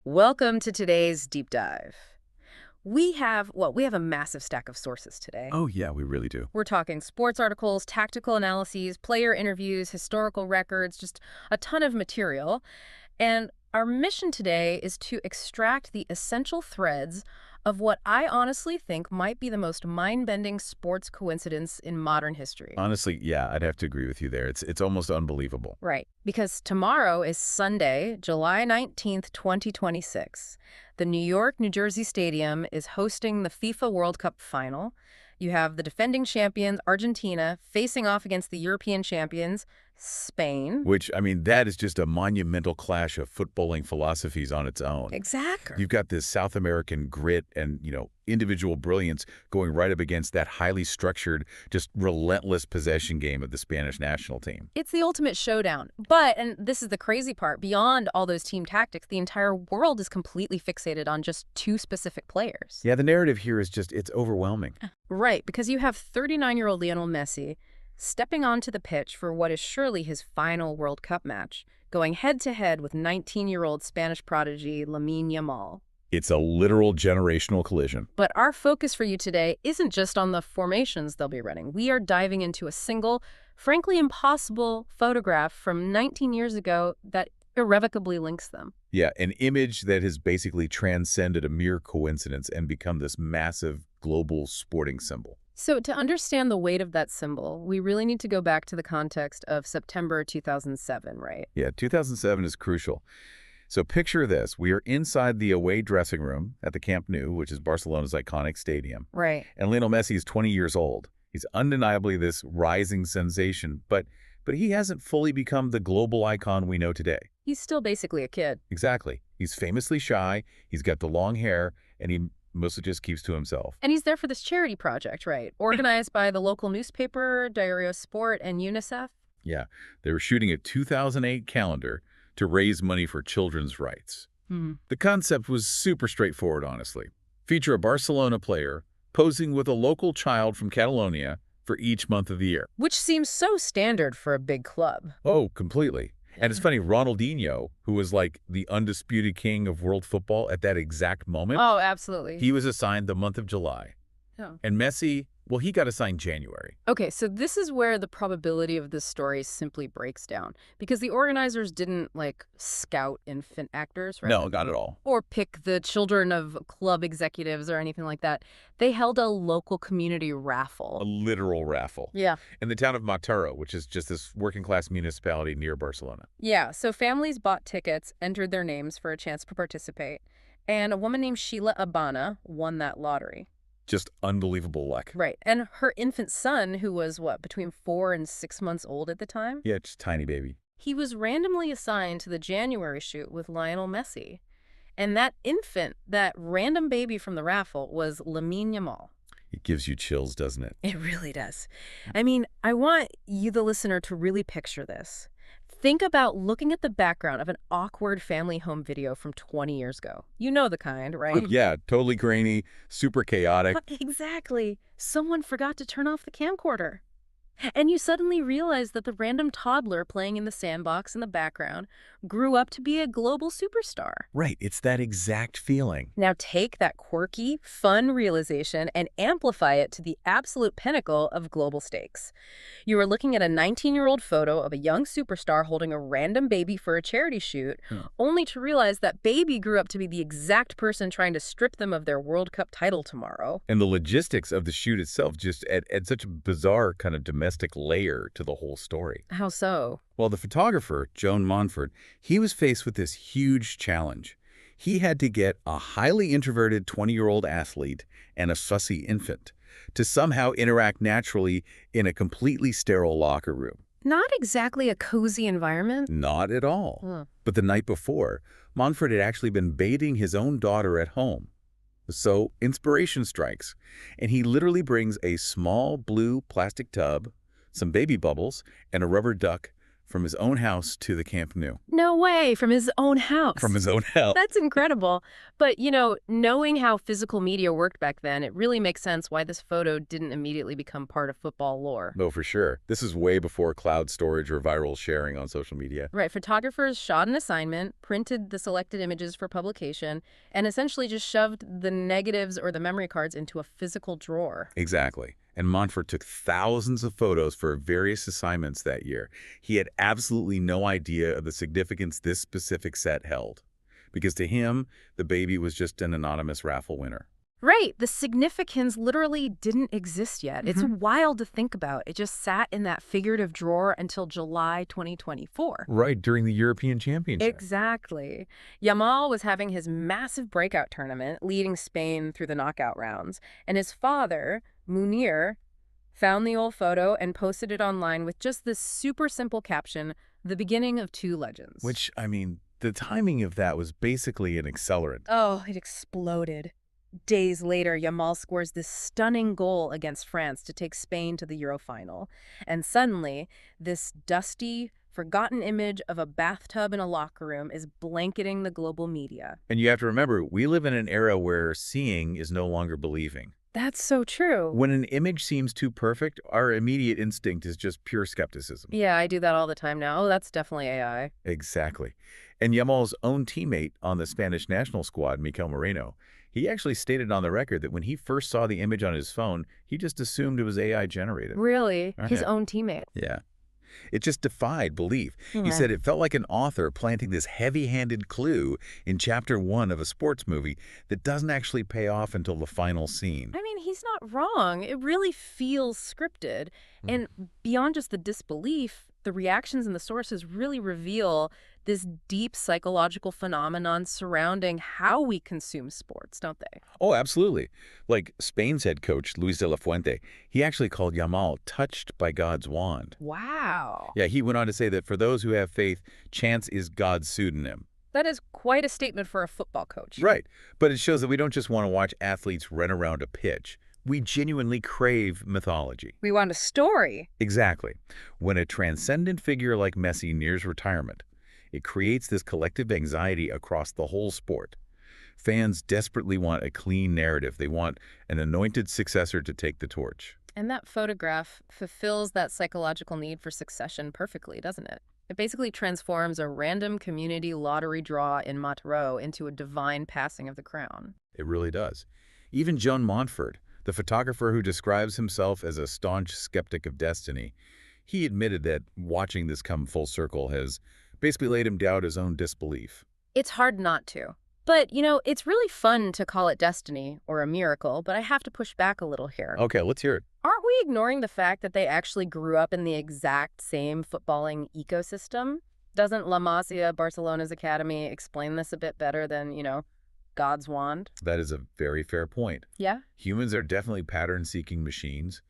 Welcome to today's deep dive. We have a massive stack of sources today. Oh, yeah, we really do. We're talking sports articles, tactical analyses, player interviews, historical records, just a ton of material. And our mission today is to extract the essential threads of what I honestly think might be the most mind-bending sports coincidence in modern history. Honestly, yeah, I'd have to agree with you there. It's almost unbelievable. Right, because tomorrow is Sunday, July 19th, 2026. The New York, New Jersey Stadium is hosting the FIFA World Cup final. You have the defending champions, Argentina, facing off against the European champions, Spain. Which, I mean, that is just a monumental clash of footballing philosophies on its own. Exactly. You've got this South American grit and, individual brilliance going right up against that highly structured, just relentless possession game of the Spanish national team. It's the ultimate showdown. But, and this is the crazy part, beyond all those team tactics, the entire world is completely fixated on just two specific players. Yeah, the narrative here is just, it's overwhelming. Right, because you have 39-year-old Lionel Messi stepping onto the pitch for what is surely his final World Cup match, going head-to-head with 19-year-old Spanish prodigy Lamine Yamal. It's a literal generational collision. But our focus for you today isn't just on the formations they'll be running. We are diving into a single, frankly impossible photograph from 19 years ago that irrevocably links them. Yeah, an image that has basically transcended a mere coincidence and become this massive global sporting symbol. So to understand the weight of that symbol, we really need to go back to the context of September 2007, right? Yeah, 2007 is crucial. So picture this. We are inside the away dressing room at the Camp Nou, which is Barcelona's iconic stadium. Right. And Lionel Messi is 20 years old. He's undeniably this rising sensation, but he hasn't fully become the global icon we know today. He's still basically a kid. Exactly. He's famously shy, he's got the long hair, and he mostly just keeps to himself. And he's there for this charity project, right? Organized by the local newspaper, Diario Sport, and UNICEF. Yeah, they were shooting a 2008 calendar to raise money for children's rights. The concept was super straightforward, honestly. Feature a Barcelona player posing with a local child from Catalonia for each month of the year. Which seems so standard for a big club. Oh, completely. And it's funny, Ronaldinho, who was like the undisputed king of world football at that exact moment, Oh, absolutely. he was assigned the month of July. Oh. And Messi, well, he got assigned January. Okay, so this is where the probability of this story simply breaks down. Because the organizers didn't, scout infant actors, right? No, not at all. Or pick the children of club executives or anything like that. They held a local community A raffle. literal raffle. Yeah. In the town of Mataró, which is just this working-class municipality near Barcelona. Yeah, so families bought tickets, entered their names for a chance to participate, and a woman named Sheila Abana won that lottery. Just unbelievable luck. Right, and her infant son, who was, between 4 and 6 months old at the time, Yeah, just tiny baby. he was randomly assigned to the January shoot with Lionel Messi. And that infant, that random baby from the raffle, was Lamine Yamal. It gives you chills, doesn't it? It really does. I mean, I want you, the listener, to really picture this. Think about looking at the background of an awkward family home video from 20 years ago. You know the kind, right? Yeah, totally grainy, super chaotic. Exactly. Someone forgot to turn off the camcorder. And you suddenly realize that the random toddler playing in the sandbox in the background grew up to be a global superstar. Right, it's that exact feeling. Now take that quirky, fun realization and amplify it to the absolute pinnacle of global stakes. You are looking at a 19-year-old photo of a young superstar holding a random baby for a charity shoot, only to realize that baby grew up to be the exact person trying to strip them of their World Cup title tomorrow. And the logistics of the shoot itself just add such a bizarre kind of domestic layer to the whole story. How so? Well, the photographer, Joan Monfort, he was faced with this huge challenge. He had to get a highly introverted 20-year-old athlete and a fussy infant to somehow interact naturally in a completely sterile locker room. Not exactly a cozy environment. Not at all. But the night before, Monfort had actually been bathing his own daughter at home. So inspiration strikes, and he literally brings a small blue plastic tub, some baby bubbles, and a rubber duck from his own house to the Camp Nou. No way, from his own From house. his own house. That's incredible. But, knowing how physical media worked back then, it really makes sense why this photo didn't immediately become part of football lore. No, for sure. This is way before cloud storage or viral sharing on social media. Right, photographers shot an assignment, printed the selected images for publication, and essentially just shoved the negatives or the memory cards into a physical drawer. Exactly. And Montfort took thousands of photos for various assignments that year. He had absolutely no idea of the significance this specific set held, because to him, the baby was just an anonymous raffle winner. Right, the significance literally didn't exist yet. It's wild to think about. It just sat in that figurative drawer until July 2024. Right, during the European Championship. Exactly. Yamal was having his massive breakout tournament, leading Spain through the knockout rounds, and his father, Munir, found the old photo and posted it online with just this super simple caption, "The beginning of two legends." Which, I mean, the timing of that was basically an accelerant. Oh, it exploded. Days later, Yamal scores this stunning goal against France to take Spain to the Euro final. And suddenly, this dusty, forgotten image of a bathtub in a locker room is blanketing the global media. And you have to remember, we live in an era where seeing is no longer believing. That's so true. When an image seems too perfect, our immediate instinct is just pure skepticism. Yeah, I do that all the time now. Oh, that's definitely AI. Exactly. And Yamal's own teammate on the Spanish national squad, Mikel Moreno, he actually stated on the record that when he first saw the image on his phone, he just assumed it was AI generated. Really? His Yeah. own teammate? Yeah. It just defied belief. He Yeah. said it felt like an author planting this heavy-handed clue in chapter 1 of a sports movie that doesn't actually pay off until the final scene. I mean, he's not wrong. It really feels scripted. And beyond just the disbelief, the reactions and the sources really reveal this deep psychological phenomenon surrounding how we consume sports, don't they? Oh, absolutely. Like Spain's head coach, Luis de la Fuente, he actually called Yamal touched by God's wand. Wow. Yeah, he went on to say that for those who have faith, chance is God's pseudonym. That is quite a statement for a football coach. Right. But it shows that we don't just want to watch athletes run around a pitch. We genuinely crave mythology. We want a story. Exactly. When a transcendent figure like Messi nears retirement, it creates this collective anxiety across the whole sport. Fans desperately want a clean narrative. They want an anointed successor to take the torch. And that photograph fulfills that psychological need for succession perfectly, doesn't it? It basically transforms a random community lottery draw in Montereau into a divine passing of the crown. It really does. Even Joan Montfort, the photographer who describes himself as a staunch skeptic of destiny, he admitted that watching this come full circle has basically laid him doubt his own disbelief. It's hard not to. But, it's really fun to call it destiny or a miracle, but I have to push back a little here. Okay, let's hear it. Aren't we ignoring the fact that they actually grew up in the exact same footballing ecosystem? Doesn't La Masia, Barcelona's academy, explain this a bit better than, God's wand? That is a very fair point. Yeah? Humans are definitely pattern-seeking machines.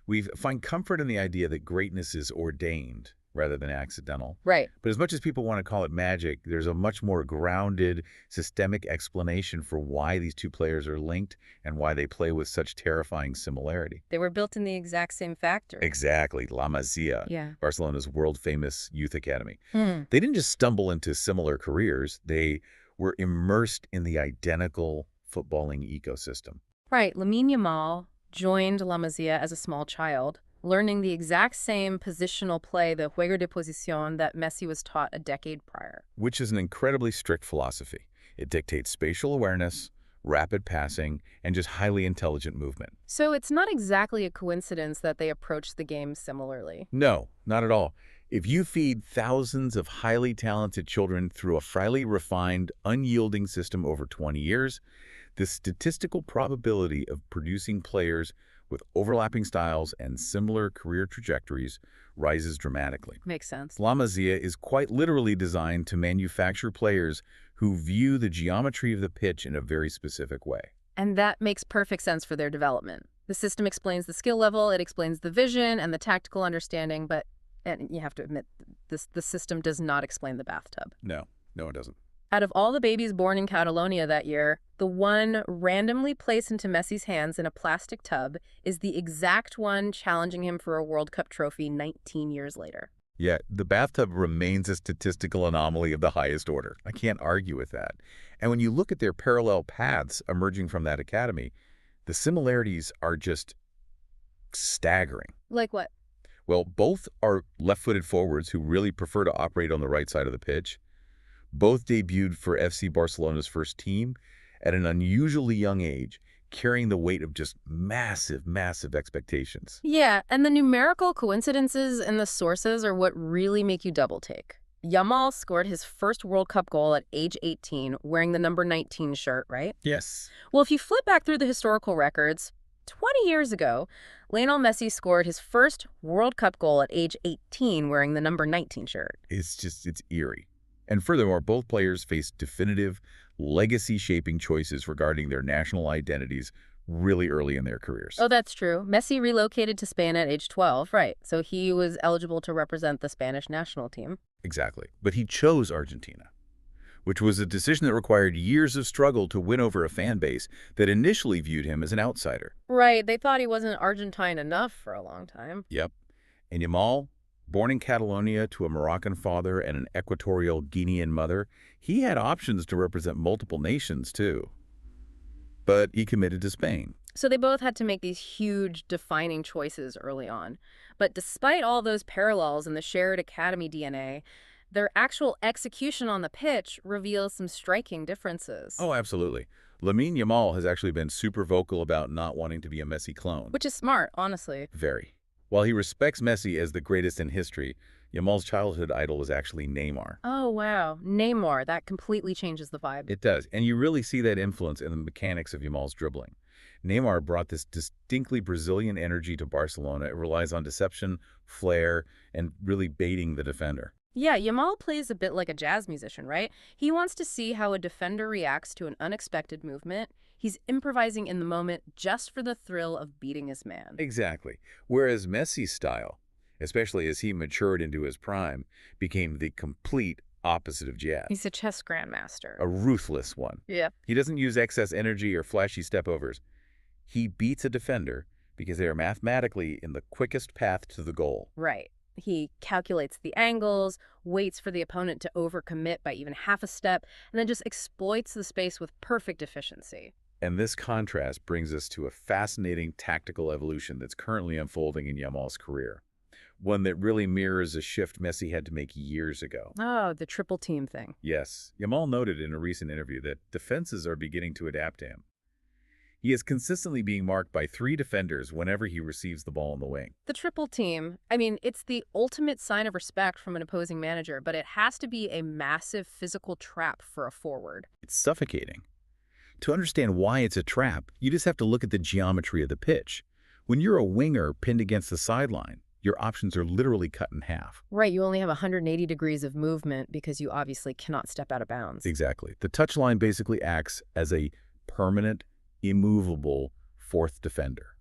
We find comfort in the idea that greatness is ordained rather than accidental. Right. But as much as people want to call it magic, there's a much more grounded, systemic explanation for why these two players are linked and why they play with such terrifying similarity. They were built in the exact same factory. Exactly, La Masia, Yeah. Barcelona's world-famous youth academy. Hmm. They didn't just stumble into similar careers. They were immersed in the identical footballing ecosystem. Right. Lamine Yamal joined La Masia as a small child, learning the exact same positional play, the juego de posición, that Messi was taught a decade prior. Which is an incredibly strict philosophy. It dictates spatial awareness, rapid passing, and just highly intelligent movement. So it's not exactly a coincidence that they approached the game similarly. No, not at all. If you feed thousands of highly talented children through a highly refined, unyielding system over 20 years, the statistical probability of producing players with overlapping styles and similar career trajectories rises dramatically. Makes sense. La Masia is quite literally designed to manufacture players who view the geometry of the pitch in a very specific way. And that makes perfect sense for their development. The system explains the skill level, it explains the vision and the tactical understanding, but and you have to admit, the system does not explain the bathtub. No, it doesn't. Out of all the babies born in Catalonia that year, the one randomly placed into Messi's hands in a plastic tub is the exact one challenging him for a World Cup trophy 19 years later. Yeah, the bathtub remains a statistical anomaly of the highest order. I can't argue with that. And when you look at their parallel paths emerging from that academy, the similarities are just staggering. Like what? Well, both are left-footed forwards who really prefer to operate on the right side of the pitch. Both debuted for FC Barcelona's first team at an unusually young age, carrying the weight of just massive, massive expectations. Yeah, and the numerical coincidences in the sources are what really make you double take. Yamal scored his first World Cup goal at age 18 wearing the number 19 shirt, right? Yes. Well, if you flip back through the historical records, 20 years ago, Lionel Messi scored his first World Cup goal at age 18 wearing the number 19 shirt. It's eerie. And furthermore, both players face definitive, legacy-shaping choices regarding their national identities really early in their careers. Oh, that's true. Messi relocated to Spain at age 12, right. So he was eligible to represent the Spanish national team. Exactly. But he chose Argentina, which was a decision that required years of struggle to win over a fan base that initially viewed him as an outsider. Right, they thought he wasn't Argentine enough for a long time. Yep. And Yamal, born in Catalonia to a Moroccan father and an equatorial Guinean mother, he had options to represent multiple nations, too. But he committed to Spain. So they both had to make these huge, defining choices early on. But despite all those parallels in the shared academy DNA, their actual execution on the pitch reveals some striking differences. Oh, absolutely. Lamine Yamal has actually been super vocal about not wanting to be a Messi clone. Which is smart, honestly. Very. While he respects Messi as the greatest in history, Yamal's childhood idol was actually Neymar. Oh, wow. Neymar, that completely changes the vibe. It does, and you really see that influence in the mechanics of Yamal's dribbling. Neymar brought this distinctly Brazilian energy to Barcelona. It relies on deception, flair, and really baiting the defender. Yeah, Yamal plays a bit like a jazz musician, right? He wants to see how a defender reacts to an unexpected movement. He's improvising in the moment just for the thrill of beating his man. Exactly. Whereas Messi's style, especially as he matured into his prime, became the complete opposite of jazz. He's a chess grandmaster. A ruthless one. Yeah. He doesn't use excess energy or flashy stepovers. He beats a defender because they are mathematically in the quickest path to the goal. Right. He calculates the angles, waits for the opponent to overcommit by even half a step, and then just exploits the space with perfect efficiency. And this contrast brings us to a fascinating tactical evolution that's currently unfolding in Yamal's career, one that really mirrors a shift Messi had to make years ago. Oh, the triple team thing. Yes, Yamal noted in a recent interview that defenses are beginning to adapt to him. He is consistently being marked by 3 defenders whenever he receives the ball in the wing. The triple team, I mean, it's the ultimate sign of respect from an opposing manager, but it has to be a massive physical trap for a forward. It's suffocating. To understand why it's a trap, you just have to look at the geometry of the pitch. When you're a winger pinned against the sideline, your options are literally cut in half. Right, you only have 180 degrees of movement because you obviously cannot step out of bounds. Exactly. The touchline basically acts as a permanent, immovable 4th defender.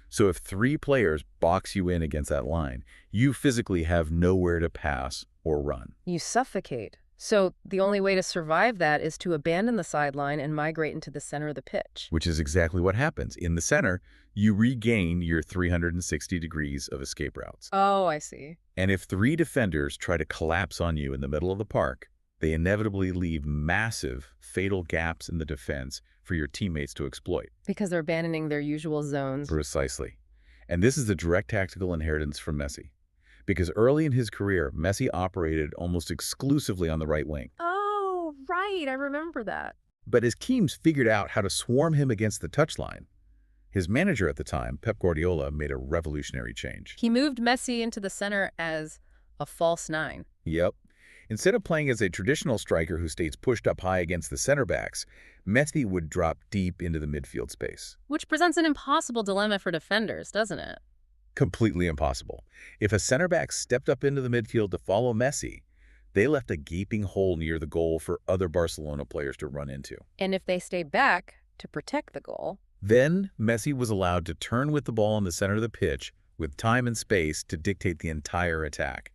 So if 3 players box you in against that line, you physically have nowhere to pass or run. You suffocate. So the only way to survive that is to abandon the sideline and migrate into the center of the pitch. Which is exactly what happens. In the center, you regain your 360 degrees of escape routes. Oh, I see. And if 3 defenders try to collapse on you in the middle of the park, they inevitably leave massive, fatal gaps in the defense for your teammates to exploit. Because they're abandoning their usual zones. Precisely. And this is the direct tactical inheritance from Messi. Because early in his career, Messi operated almost exclusively on the right wing. Oh, right. I remember that. But as teams figured out how to swarm him against the touchline, his manager at the time, Pep Guardiola, made a revolutionary change. He moved Messi into the center as a false 9. Yep. Instead of playing as a traditional striker who stays pushed up high against the center backs, Messi would drop deep into the midfield space. Which presents an impossible dilemma for defenders, doesn't it? Completely impossible. If a center back stepped up into the midfield to follow Messi, they left a gaping hole near the goal for other Barcelona players to run into. And if they stay back to protect the goal, then Messi was allowed to turn with the ball in the center of the pitch with time and space to dictate the entire attack.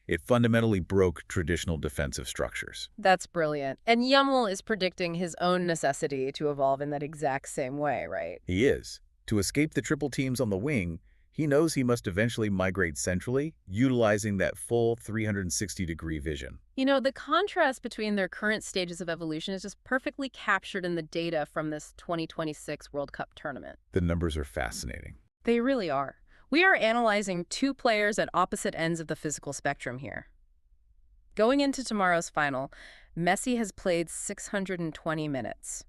It fundamentally broke traditional defensive structures. that's brilliant. And Yamal is predicting his own necessity to evolve in that exact same way, right? He is. To escape the triple teams on the wing, He knows he must eventually migrate centrally, utilizing that full 360-degree vision. The contrast between their current stages of evolution is just perfectly captured in the data from this 2026 World Cup tournament. The numbers are fascinating. They really are. We are analyzing two players at opposite ends of the physical spectrum here. Going into tomorrow's final, Messi has played 620 minutes.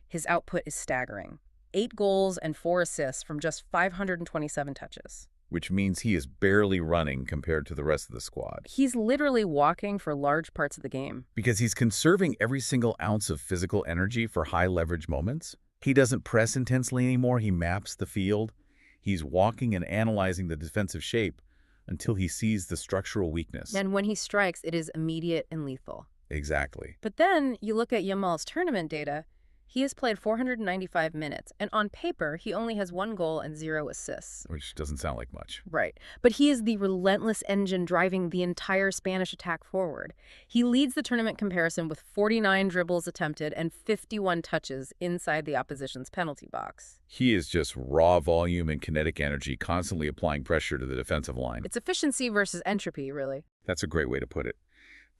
His output is staggering. 8 goals and 4 assists from just 527 touches. Which means he is barely running compared to the rest of the squad. He's literally walking for large parts of the game. Because he's conserving every single ounce of physical energy for high-leverage moments. He doesn't press intensely anymore. He maps the field. He's walking and analyzing the defensive shape until he sees the structural weakness. And when he strikes, it is immediate and lethal. Exactly. But then you look at Yamal's tournament data. He has played 495 minutes, and on paper, he only has 1 goal and 0 assists. Which doesn't sound like much. Right. But he is the relentless engine driving the entire Spanish attack forward. He leads the tournament comparison with 49 dribbles attempted and 51 touches inside the opposition's penalty box. He is just raw volume and kinetic energy, constantly applying pressure to the defensive line. It's efficiency versus entropy, really. That's a great way to put it.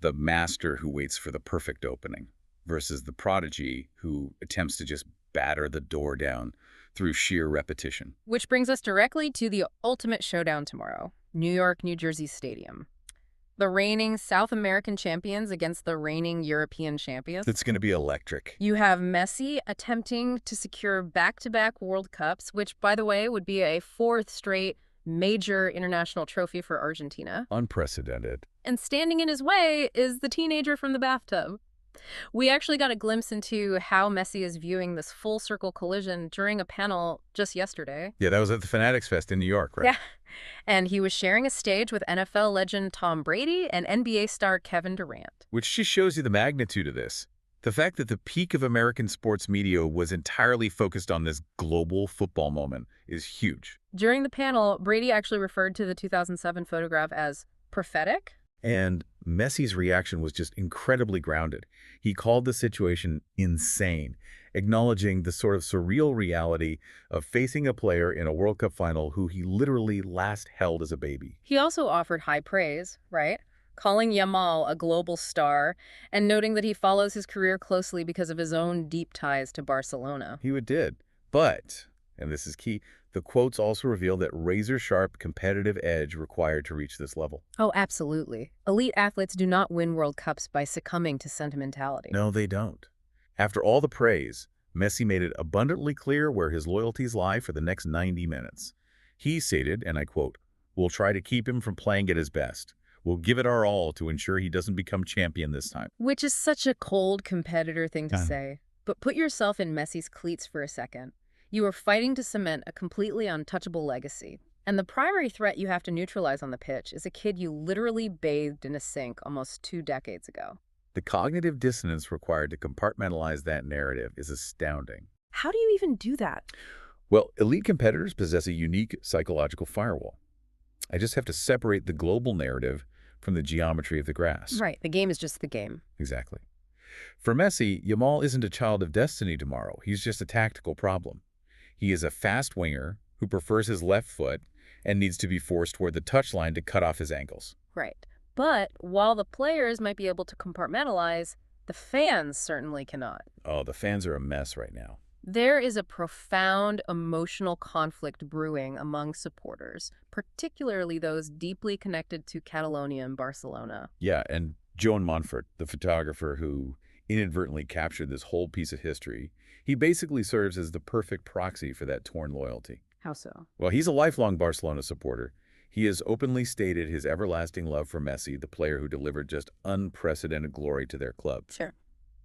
The master who waits for the perfect opening versus the prodigy who attempts to just batter the door down through sheer repetition. Which brings us directly to the ultimate showdown tomorrow, New York, New Jersey Stadium. The reigning South American champions against the reigning European champions. It's going to be electric. You have Messi attempting to secure back-to-back World Cups, which, by the way, would be a 4th straight major international trophy for Argentina. Unprecedented. And standing in his way is the teenager from the bathtub. We actually got a glimpse into how Messi is viewing this full-circle collision during a panel just yesterday. Yeah, that was at the Fanatics Fest in New York, right? Yeah. And he was sharing a stage with NFL legend Tom Brady and NBA star Kevin Durant. Which just shows you the magnitude of this. The fact that the peak of American sports media was entirely focused on this global football moment is huge. During the panel, Brady actually referred to the 2007 photograph as prophetic. And Messi's reaction was just incredibly grounded. He called the situation insane, acknowledging the sort of surreal reality of facing a player in a World Cup final who he literally last held as a baby. He also offered high praise, right? Calling Yamal a global star and noting that he follows his career closely because of his own deep ties to Barcelona. He did. But, and this is key, the quotes also reveal that razor-sharp competitive edge required to reach this level. Oh, absolutely. Elite athletes do not win World Cups by succumbing to sentimentality. No, they don't. After all the praise, Messi made it abundantly clear where his loyalties lie for the next 90 minutes. He stated, and I quote, "We'll try to keep him from playing at his best. We'll give it our all to ensure he doesn't become champion this time." Which is such a cold competitor thing to say. But put yourself in Messi's cleats for a second. You are fighting to cement a completely untouchable legacy. And the primary threat you have to neutralize on the pitch is a kid you literally bathed in a sink almost 2 decades ago. The cognitive dissonance required to compartmentalize that narrative is astounding. How do you even do that? Well, elite competitors possess a unique psychological firewall. I just have to separate the global narrative from the geometry of the grass. Right, the game is just the game. Exactly. For Messi, Yamal isn't a child of destiny tomorrow. He's just a tactical problem. He is a fast winger who prefers his left foot and needs to be forced toward the touchline to cut off his ankles. Right. But while the players might be able to compartmentalize, the fans certainly cannot. Oh, the fans are a mess right now. There is a profound emotional conflict brewing among supporters, particularly those deeply connected to Catalonia and Barcelona. Yeah, and Joan Montfort, the photographer who inadvertently captured this whole piece of history, he basically serves as the perfect proxy for that torn loyalty. How so? Well, he's a lifelong Barcelona supporter. He has openly stated his everlasting love for Messi, the player who delivered just unprecedented glory to their club. Sure.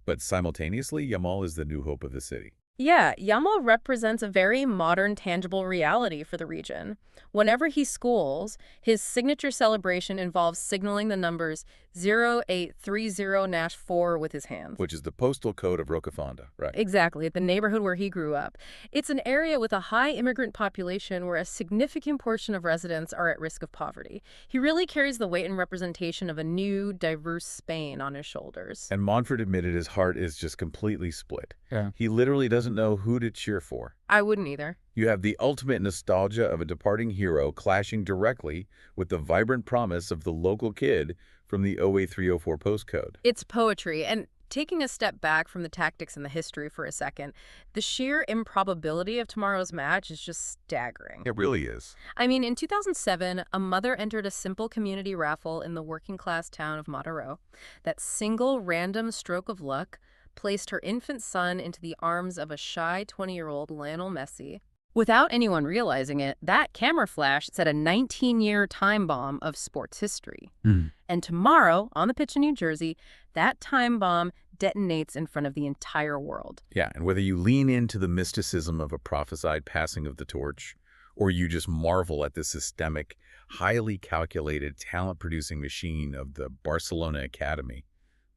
But simultaneously, Yamal is the new hope of the city. Yeah, Yamal represents a very modern, tangible reality for the region. Whenever he schools, his signature celebration involves signaling the numbers 0830-4 with his hands. Which is the postal code of Rocafonda, right? Exactly, the neighborhood where he grew up. It's an area with a high immigrant population where a significant portion of residents are at risk of poverty. He really carries the weight and representation of a new, diverse Spain on his shoulders. And Montfort admitted his heart is just completely split. Yeah. He literally doesn't doesn't know who to cheer for. I wouldn't either. You have the ultimate nostalgia of a departing hero clashing directly with the vibrant promise of the local kid from the 08304 postcode. It's poetry, and taking a step back from the tactics and the history for a second, the sheer improbability of tomorrow's match is just staggering. It really is. I mean, in 2007, a mother entered a simple community raffle in the working-class town of Mataró. That single random stroke of luck placed her infant son into the arms of a shy 20-year-old Lionel Messi. Without anyone realizing it, that camera flash set a 19-year time bomb of sports history. And tomorrow, on the pitch in New Jersey, that time bomb detonates in front of the entire world. Yeah, and whether you lean into the mysticism of a prophesied passing of the torch, or you just marvel at the systemic, highly calculated, talent-producing machine of the Barcelona Academy,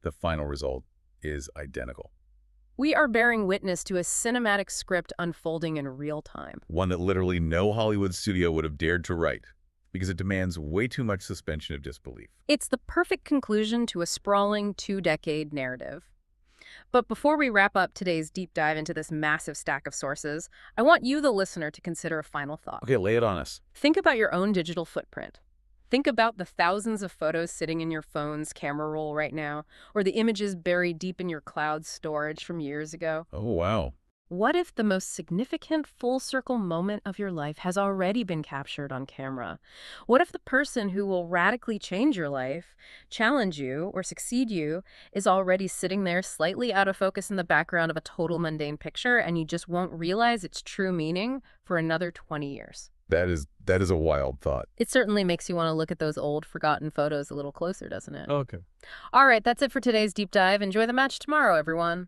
the final result is identical. We are bearing witness to a cinematic script unfolding in real time. One that literally no Hollywood studio would have dared to write, because it demands way too much suspension of disbelief. It's the perfect conclusion to a sprawling two-decade narrative. But before we wrap up today's deep dive into this massive stack of sources, I want you, the listener, to consider a final thought. Okay, lay it on us. Think about your own digital footprint. Think about the thousands of photos sitting in your phone's camera roll right now, or the images buried deep in your cloud storage from years ago. Oh, wow. What if the most significant full-circle moment of your life has already been captured on camera? What if the person who will radically change your life, challenge you, or succeed you is already sitting there slightly out of focus in the background of a total mundane picture, and you just won't realize its true meaning for another 20 years? That is a wild thought. It certainly makes you want to look at those old, forgotten photos a little closer, doesn't it? Okay. All right, that's it for today's deep dive. Enjoy the match tomorrow, everyone.